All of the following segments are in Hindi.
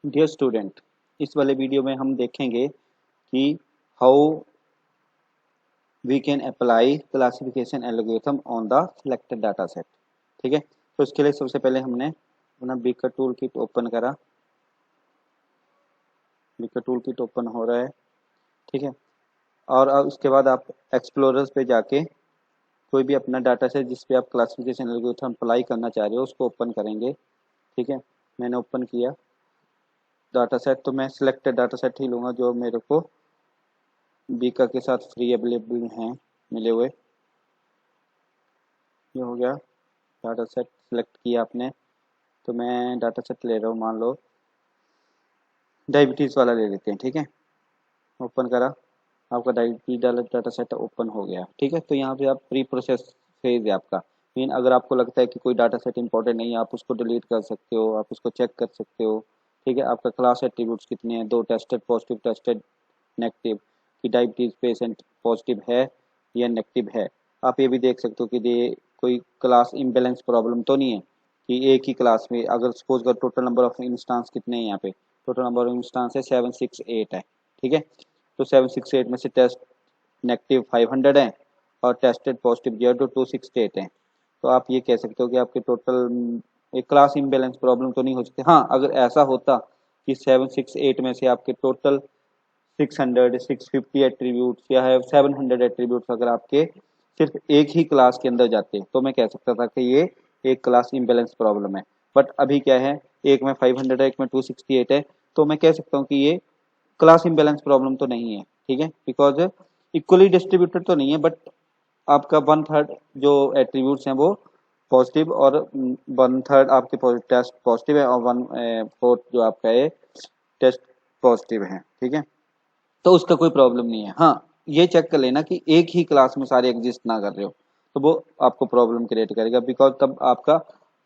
डियर स्टूडेंट, इस वाले वीडियो में हम देखेंगे कि how we can apply classification algorithm on the selected data set. ठीक है, तो इसके लिए सबसे पहले हमने अपना बीकर टूल किट ओपन करा। बीकर टूल किट ओपन हो रहा है। ठीक है, और अब उसके बाद आप एक्सप्लोरर्स पे जाके कोई भी अपना डाटा सेट जिस पे आप क्लासिफिकेशन एल्गोरिथम अप्लाई करना चाह रहे हो उसको ओपन करेंगे। ठीक है, मैंने ओपन किया डाटा सेट, तो मैं सिलेक्टेड डाटा सेट ही लूँगा जो मेरे को बीका के साथ फ्री अवेलेबल हैं मिले हुए। ये हो गया, डाटा सेट सिलेक्ट किया आपने। तो मैं डाटा सेट ले रहा हूँ, मान लो डायबिटीज़ वाला ले लेते हैं। ठीक है, ओपन करा, आपका डायबिटीज वाला डाटा सेट ओपन हो गया। ठीक है, तो यहाँ पे आप प्री प्रोसेस फेज है आपका। मीन अगर आपको लगता है कि कोई डाटा सेट इंपॉर्टेंट नहीं है, आप उसको डिलीट कर सकते हो, आप उसको चेक कर सकते हो। ठीक है, आपका क्लास एट्रीब्यूट्स कितने हैं, 2 टेस्टेड पॉजिटिव, टेस्टेड नेगेटिव, कि डायबिटीज़ पेशेंट पॉजिटिव है या नेगेटिव है। आप ये भी देख सकते हो कि ये कोई क्लास इम्बेलेंस प्रॉब्लम तो नहीं है कि एक ही क्लास में, अगर सपोज कर टोटल नंबर ऑफ इंस्टांस कितने हैं, यहाँ पे टोटल नंबर ऑफ इंस्टांस है 768 है। ठीक है, तो 768 में से टेस्ट नेगेटिव 500 है और टेस्टेड पॉजिटिव 0268 है। तो आप ये कह सकते हो कि आपके टोटल एक क्लास इम्बेलेंस प्रॉब्लम तो नहीं हो सकती। हाँ, अगर ऐसा होता कि 768 में से आपके टोटल 600 650 एट्रीब्यूट्स या है 700 एट्रीब्यूट्स अगर आपके सिर्फ एक ही क्लास के अंदर जाते तो मैं कह सकता था कि ये एक क्लास इम्बेलेंस प्रॉब्लम है। बट अभी क्या है, एक में 500 है, एक में 268 है, तो मैं कह सकता हूँ कि ये क्लास इम्बेलेंस प्रॉब्लम तो नहीं है। ठीक है, बिकॉज इक्वली डिस्ट्रीब्यूटेड तो नहीं है, बट आपका 1/3 जो एट्रीब्यूट्स हैं वो पॉजिटिव और 1/3 आपके टेस्ट पॉजिटिव है और 1/4 जो आपका है टेस्ट पॉजिटिव है। ठीक है, तो उसका कोई प्रॉब्लम नहीं है। हाँ, ये चेक कर लेना कि एक ही क्लास में सारे एग्जिस्ट ना कर रहे हो, तो वो आपको प्रॉब्लम क्रिएट करेगा। बिकॉज तब आपका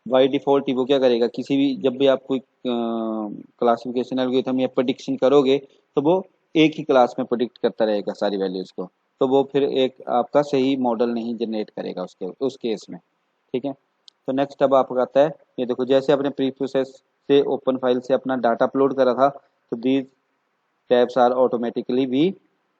बाई डिफॉल्ट ही वो क्या करेगा, किसी भी जब भी आप कोई क्लासिफिकेशन एल्गोरिथम या प्रेडिक्शन करोगे तो वो एक ही क्लास में प्रेडिक्ट करता रहेगा सारी वैल्यूज को, तो वो फिर एक आपका सही मॉडल नहीं जनरेट करेगा उस केस में। ठीक है, तो नेक्स्ट अब आपका आता है, ये देखो जैसे अपने प्री प्रोसेस से ओपन फाइल से अपना डाटा अपलोड करा था, तो दीज टैब्स आर ऑटोमेटिकली भी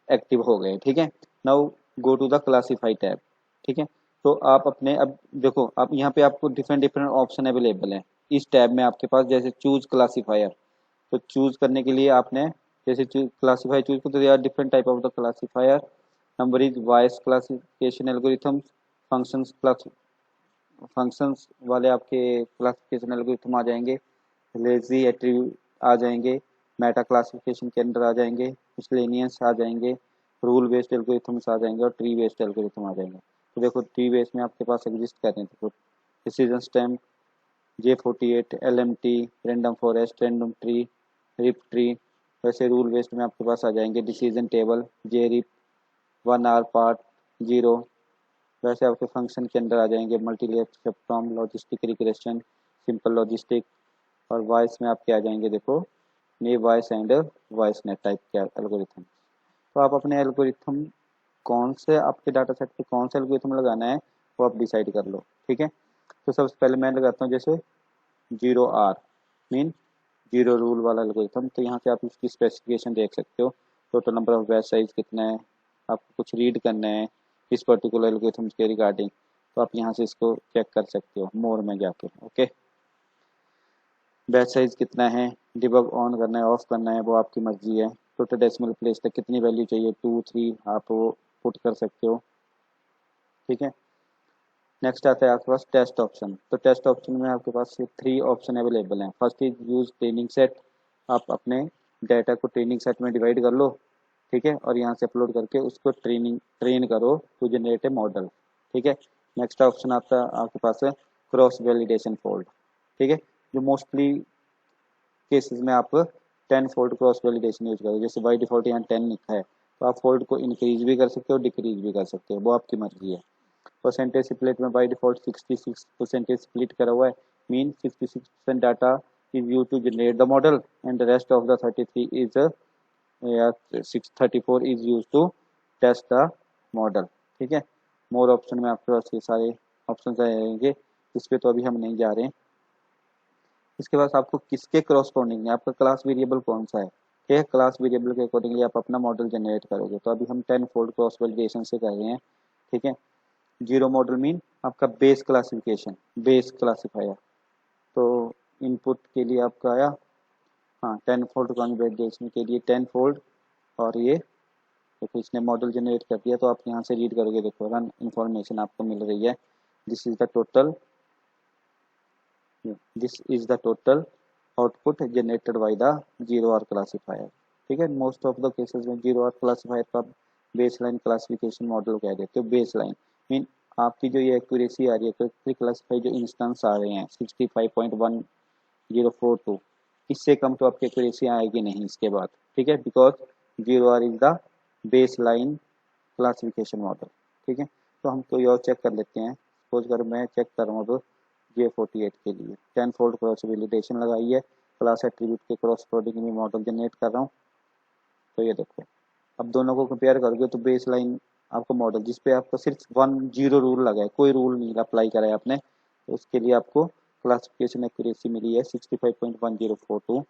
एक्टिव हो गए। ठीक है, now go to the classify tab. ठीक है, तो आप अपने अब देखो, आप यहाँ पे आपको डिफरेंट डिफरेंट ऑप्शन अवेलेबल हैं इस टैब में आपके पास। जैसे चूज क्लासीफायर, तो चूज करने के लिए आपने जैसे क्लासीफाई चूज करते हैं, different type of the classifier. Number is voice classification algorithm, functions functions वाले आपके क्लासिफिकेशन एल्गोरिथम आ जाएंगे, लेजी एट्रीब्यूट आ जाएंगे, मेटा क्लासिफिकेशन के अंदर आ जाएंगे, मिसलेनियस आ जाएंगे, रूल बेस्ड एल्गोरिथम्स आ जाएंगे और ट्री बेस्ड एल्गोरिथम आ जाएंगे। तो देखो ट्री बेस्ड में आपके पास एग्जिस्ट कर रहे हैं, देखो decision stem, J48, LMT, random forest, random tree, REP tree. वैसे रूल बेस्ड में आपके पास आ जाएंगे decision table, JRIP, 1 R part, zero. वैसे आपके फंक्शन के अंदर आ जाएंगे मल्टीलेयर सबफ्रॉम, लॉजिस्टिक रिग्रेशन, सिंपल लॉजिस्टिक। और वॉइस में आपके आ जाएंगे देखो naive Bayes and Bayes net type के एल्गोरिथम। तो आप अपने एल्गोरिथम कौन से आपके डाटा सेट पे कौन सा एल्गोरिथम लगाना है वो आप डिसाइड कर लो। ठीक है, तो सबसे पहले मैं लगाता हूँ जैसे 0R, मीन जीरो रूल वाला एल्गोरिथम। तो यहाँ से आप इसकी स्पेसिफिकेशन देख सकते हो, total number of batch size कितना है, आपको कुछ रीड करना है इस पर्टिकुलर एल्गोरिथम के रिगार्डिंग, तो आप यहाँ से इसको चेक कर सकते हो मोर में जाके। ओके, बैच साइज कितना है, डिबग ऑन करना है ऑफ करना है वो आपकी मर्जी है। टोटल डेसिमल प्लेस तक कितनी वैल्यू चाहिए, 2 3 आप वो पुट कर सकते हो। ठीक है, नेक्स्ट आता है आपके पास टेस्ट ऑप्शन। तो टेस्ट ऑप्शन में आपके पास 3 ऑप्शन अवेलेबल हैं। First is use training set, आप अपने डाटा को ट्रेनिंग सेट में डिवाइड कर लो। ठीक है, और यहाँ से अपलोड करके उसको ट्रेन करो टू जनरेट ए मॉडल। ठीक है, नेक्स्ट ऑप्शन आता है आपके पास है क्रॉस वैलिडेशन फोल्ड। ठीक है, जो मोस्टली केसेस में आप 10 फोल्ड क्रॉस वैलिडेशन यूज करोगे। जैसे बाई डिफॉल्ट यहाँ 10 लिखा है, तो आप फोल्ड को इंक्रीज भी कर सकते हो, डिक्रीज भी कर सकते हो, वो आपकी मर्जी है। परसेंटेज स्प्लिट में बाई डिफॉल्ट 66% स्प्लिट करा हुआ है, mean 66% data is use to generate the model and the rest of the 33 is या 634 is use to test the model. ठीक है, मोर ऑप्शन में आपके पास ये सारे ऑप्शन आएंगे, इस पे तो अभी हम नहीं जा रहे हैं। इसके बाद आपको किसके क्रॉसपोंडिंग है, आपका क्लास वेरिएबल कौन सा है, ठीक है, क्लास वेरिएबल के अकॉर्डिंगली आप अपना मॉडल जनरेट करोगे। तो अभी हम 10 फोल्ड क्रॉस वैलिडेशन से कर रहे हैं, ठीक है। जीरो मॉडल मीन आपका बेस क्लासिफिकेशन, बेस क्लासिफायर। तो इनपुट के लिए आपका आया, हाँ 10 फोल्ड कॉन्फ़िगरेशन के लिए 10 फोल्ड, और ये देखो इसने मॉडल जनरेट कर दिया। तो आप यहाँ से रीड करोगे, देखो रन इन्फॉर्मेशन आपको मिल रही है, this is the total, this is the total output generated by the zero R classifier, ठीक है। मोस्ट ऑफ द केसेस में जीरो आर क्लासिफायर का बेस लाइन क्लासिफिकेशन मॉडल कह देते हो। बेस लाइन मीन आपकी जो ये एक्यूरेसी आ रही है, प्री क्लासिफाई जो इंस्टेंस आ रहे हैं 65.1042, इससे कम तो आपकी एक्यूरेसी आएगी नहीं इसके बाद, ठीक है, because zero R is the base line classification model, ठीक है। तो हम कोई और चेक कर लेते हैं। सपोज अगर मैं चेक कर रहा हूँ तो J48 के लिए 10 फोल्ड क्रॉस वैलिडेशन लगाई है, क्लास एट्रीब्यूट के क्रॉस प्रोडिक्ट में मॉडल जनरेट कर रहा हूँ। तो ये देखो, अब दोनों को कंपेयर करोगे तो बेस लाइन आपको मॉडल जिसपे आपको सिर्फ 10 रूल लगा है, कोई रूल नहीं अप्लाई करा है आपने, तो उसके लिए आपको क्लासिफिकेशन एक्यूरेसी मिली है 65.1042,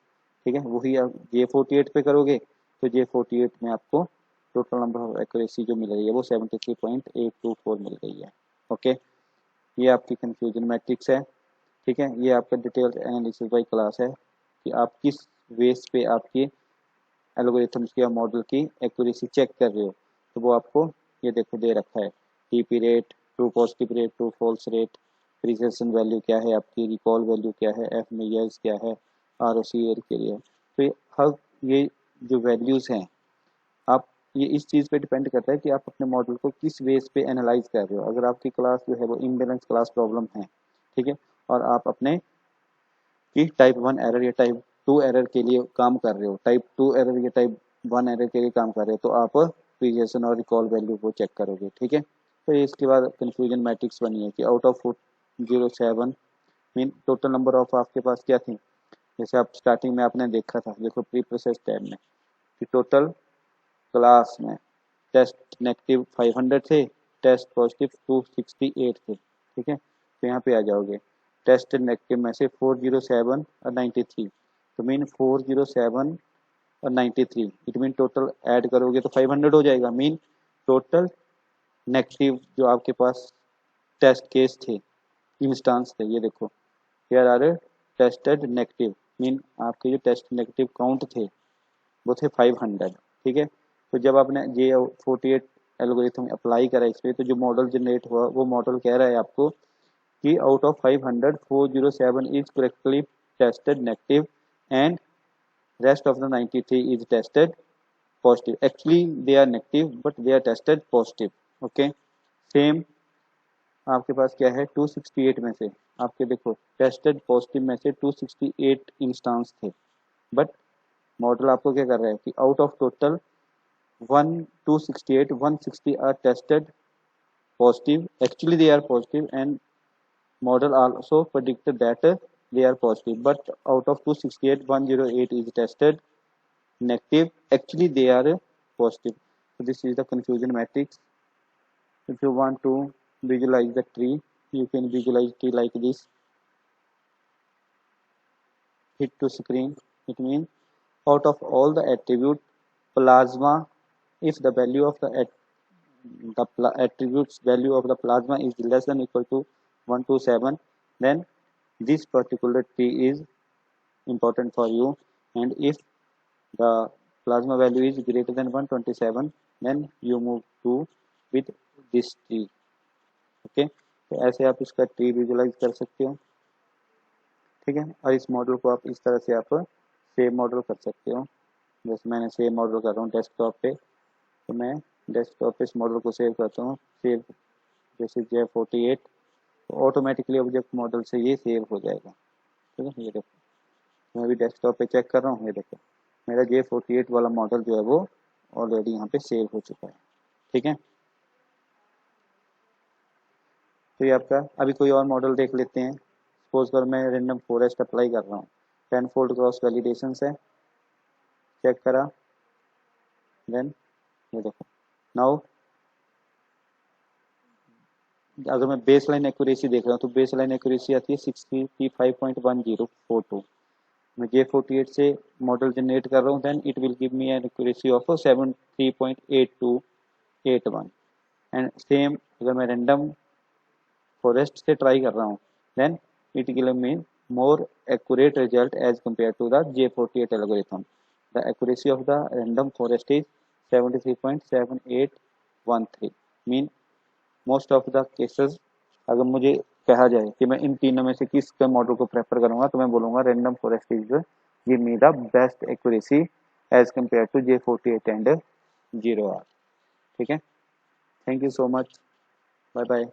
ठीक है। वही आप J48 पे करोगे तो J48 में आपको टोटल नंबर ऑफ एक्यूरेसी जो मिल रही है वो 73.824 मिल रही है, ओके। ये आपकी कंफ्यूजन मैट्रिक्स है, ठीक है। ये आपका डिटेल एनालिसिस बाय क्लास है कि आप किस बेस पे आपकी एल्गोरिथम्स की या मॉडल की एक्यूरेसी चेक कर रहे हो। तो वो आपको ये देखो दे रखा है, TP rate, true positive rate, true false rate, precision value क्या है आपकी, रिकॉल वैल्यू क्या है, एफ मेजर्स क्या है, आर ओ सी एर के लिए। तो ये जो वैल्यूज़ हैं, आप ये इस चीज़ पे डिपेंड करता है कि आप अपने मॉडल को किस बेस पे एनालाइज कर रहे हो। अगर आपकी क्लास जो है वो इम्बेलेंस क्लास प्रॉब्लम है, ठीक है, और आप अपने कि टाइप 1 एरर या टाइप 2 एरर के लिए काम कर रहे हो, टाइप 2 एरर या टाइप 1 एरर के लिए काम कर रहे हो, तो आप प्रीसिशन और रिकॉल वैल्यू को चेक करोगे, ठीक है। तो इसके बाद कंफ्यूजन मैट्रिक्स बनी है कि out of 07 mean total number of आपके पास क्या थी। जैसे आप स्टार्टिंग में आपने देखा था, देखो प्री प्रोसेस टैब में कि टोटल क्लास में टेस्ट नेगेटिव 500 थे, टेस्ट पॉजिटिव 268 थे, ठीक है। तो यहाँ पे आ जाओगे, टेस्ट नेगेटिव में से 407 और 93, तो मीन 407 और 93, इट मीन टोटल ऐड करोगे तो 500 हो जाएगा। मीन टोटल नेगेटिव जो आपके पास टेस्ट केस थे, इंस्टांस थे, ये देखो here are tested negative, mean आपके जो टेस्ट नेगेटिव काउंट थे वो थे 500, ठीक है। तो जब आपने J48 एल्गोरिथम अप्लाई करा इस पर, तो जो मॉडल जनरेट हुआ वो मॉडल कह रहा है आपको कि out of 500 407 is correctly tested negative and rest of the 93 is tested positive. Actually they are negative but they are tested positive, okay। Same आपके पास क्या है, 268 में से आपके देखो टेस्टेड पॉजिटिव में से 268 इंस्टांस थे, बट मॉडल आपको क्या कर रहा है कि out of total 268 160 are tested positive, actually they are positive, and model also predicted that they are positive, but out of 268 108 is tested negative, actually they are positive. So this is the confusion matrix. If you want to visualize the tree, you can visualize tree like this, hit to screen. It means out of all the attribute plasma, if the value of the attributes value of the plasma is less than equal to 127, then this particular tree is important for you, and if the plasma value is greater than 127, then you move to with this tree, okay. तो ऐसे आप इसका ट्री विजुलाइज कर सकते हो, ठीक है। और इस मॉडल को आप इस तरह से आप सेव मॉडल कर सकते हो। जैसे मैंने सेव मॉडल कर रहा हूँ डेस्कटॉप पे, तो मैं डेस्कटॉप पे इस मॉडल को सेव करता हूँ, सेव जैसे J48, तो ऑटोमेटिकली ऑब्जेक्ट मॉडल से ये सेव हो जाएगा, ठीक है। ये देखो मैं अभी डेस्कटॉप पे चेक कर रहा हूँ, ये देखो मेरा J48 वाला मॉडल जो है वो ऑलरेडी यहाँ पे सेव हो चुका है, ठीक है। तो ये आपका, अभी कोई और मॉडल देख लेते हैं। सपोज कर मैं रेंडम फॉरेस्ट अप्लाई कर रहा हूँ, 10 फोल्ड क्रॉस वैलिडेशन से चेक करा, देन ये देखो नाउ अगर मैं बेस लाइन एक्यूरेसी देख रहा हूँ तो बेस लाइन एक्यूरेसी आती है 65.1042। मैं J48 से मॉडल जनरेट कर रहा हूँ, then it will give me an accuracy of 73.8281। And same अगर मैं रैंडम फॉरेस्ट से ट्राई कर रहा हूँ, then it give me more accurate result as compared to the J48 algorithm. The accuracy of the random forest is 73.7813। Mean most of the cases अगर मुझे कहा जाए कि मैं इन तीनों में से किस के मॉडल को प्रेफर करूंगा, तो मैं बोलूंगा random forest is give me the best accuracy as compare to J48 and 0R। ठीक है, thank you so much, bye bye.